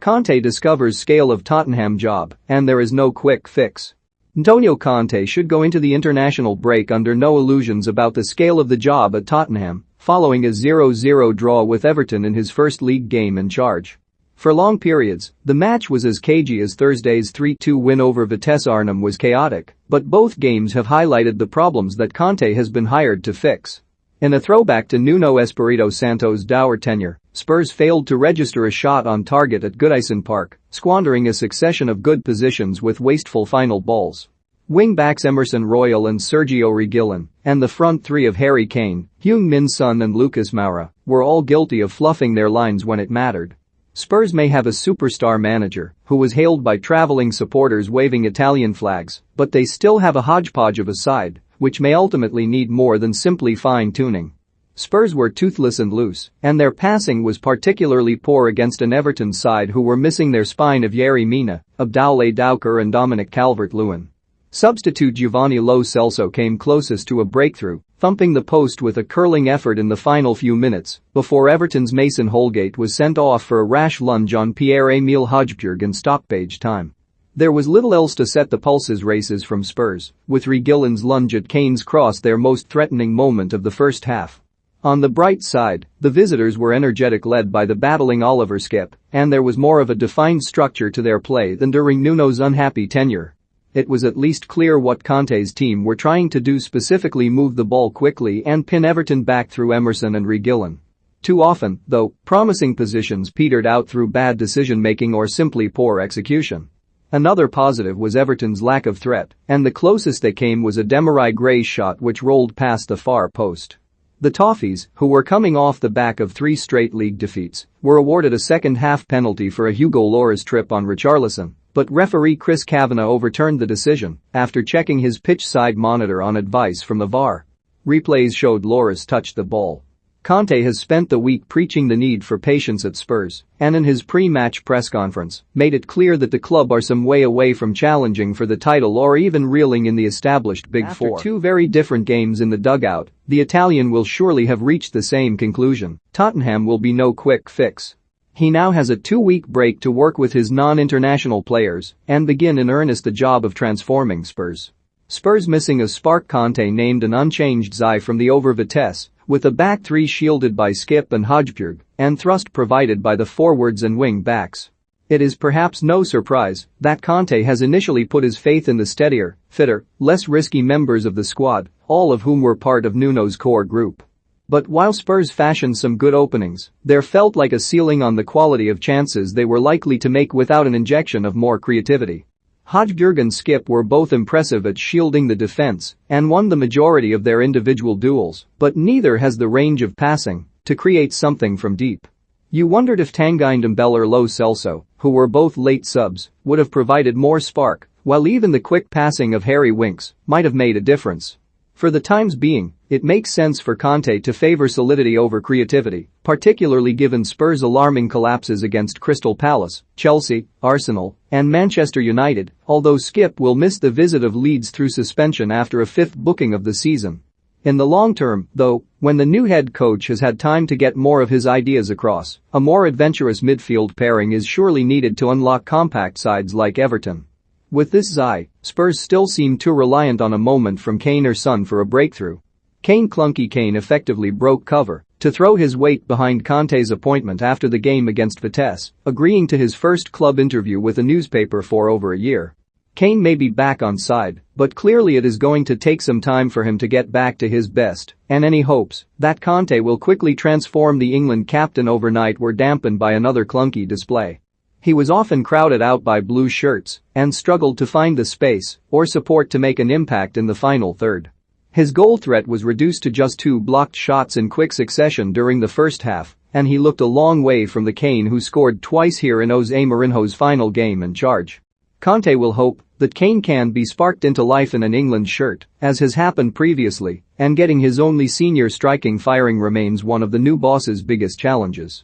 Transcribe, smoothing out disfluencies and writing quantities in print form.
Conte discovers scale of Tottenham job, and there is no quick fix. Antonio Conte should go into the international break under no illusions about the scale of the job at Tottenham, following a 0-0 draw with Everton in his first league game in charge. For long periods, the match was as cagey as Thursday's 3-2 win over Vitesse Arnhem was chaotic, but both games have highlighted the problems that Conte has been hired to fix. In a throwback to Nuno Espirito Santo's dour tenure, Spurs failed to register a shot on target at Goodison Park, squandering a succession of good positions with wasteful final balls. Wing-backs Emerson Royal and Sergio Reguilón, and the front three of Harry Kane, Heung-min Son and Lucas Moura, were all guilty of fluffing their lines when it mattered. Spurs may have a superstar manager who was hailed by traveling supporters waving Italian flags, but they still have a hodgepodge of a side, which may ultimately need more than simply fine-tuning. Spurs were toothless and loose, and their passing was particularly poor against an Everton side who were missing their spine of Yerry Mina, Abdoulaye Doucouré and Dominic Calvert-Lewin. Substitute Giovanni Lo Celso came closest to a breakthrough, thumping the post with a curling effort in the final few minutes before Everton's Mason Holgate was sent off for a rash lunge on Pierre-Emile Højbjerg in stoppage time. There was little else to set the pulses races from Spurs, with Reguilón's lunge at Kane's cross their most threatening moment of the first half. On the bright side, the visitors were energetic, led by the battling Oliver Skipp, and there was more of a defined structure to their play than during Nuno's unhappy tenure. It was at least clear what Conte's team were trying to do, specifically move the ball quickly and pin Everton back through Emerson and Reguilón. Too often, though, promising positions petered out through bad decision-making or simply poor execution. Another positive was Everton's lack of threat, and the closest they came was a Demarai Gray's shot which rolled past the far post. The Toffees, who were coming off the back of 3 straight league defeats, were awarded a second-half penalty for a Hugo Lloris trip on Richarlison, but referee Chris Kavanagh overturned the decision after checking his pitch side monitor on advice from the VAR. Replays showed Lloris touched the ball. Conte has spent the week preaching the need for patience at Spurs, and in his pre-match press conference, made it clear that the club are some way away from challenging for the title or even reeling in the established Big Four. After 2 very different games in the dugout, the Italian will surely have reached the same conclusion: Tottenham will be no quick fix. He now has a 2-week break to work with his non-international players and begin in earnest the job of transforming Spurs. Spurs missing a spark. Conte named an unchanged Zai from the over Vitesse, with a back 3 shielded by Skipp and Højbjerg, and thrust provided by the forwards and wing-backs. It is perhaps no surprise that Conte has initially put his faith in the steadier, fitter, less risky members of the squad, all of whom were part of Nuno's core group. But while Spurs fashioned some good openings, there felt like a ceiling on the quality of chances they were likely to make without an injection of more creativity. Højbjerg and Skipp were both impressive at shielding the defense and won the majority of their individual duels, but neither has the range of passing to create something from deep. You wondered if Tanguy Ndombele or Lo Celso, who were both late subs, would have provided more spark, while even the quick passing of Harry Winks might have made a difference. For the times being, it makes sense for Conte to favor solidity over creativity, particularly given Spurs' alarming collapses against Crystal Palace, Chelsea, Arsenal, and Manchester United, although Skipp will miss the visit of Leeds through suspension after a 5th booking of the season. In the long term, though, when the new head coach has had time to get more of his ideas across, a more adventurous midfield pairing is surely needed to unlock compact sides like Everton. With this Zai, Spurs still seem too reliant on a moment from Kane or Son for a breakthrough. Clunky Kane effectively broke cover to throw his weight behind Conte's appointment after the game against Vitesse, agreeing to his first club interview with a newspaper for over a year. Kane may be back on side, but clearly it is going to take some time for him to get back to his best, and any hopes that Conte will quickly transform the England captain overnight were dampened by another clunky display. He was often crowded out by blue shirts and struggled to find the space or support to make an impact in the final third. His goal threat was reduced to just 2 blocked shots in quick succession during the first half, and he looked a long way from the Kane who scored twice here in Jose Mourinho's final game in charge. Conte will hope that Kane can be sparked into life in an England shirt, as has happened previously, and getting his only senior striking firing remains one of the new boss's biggest challenges.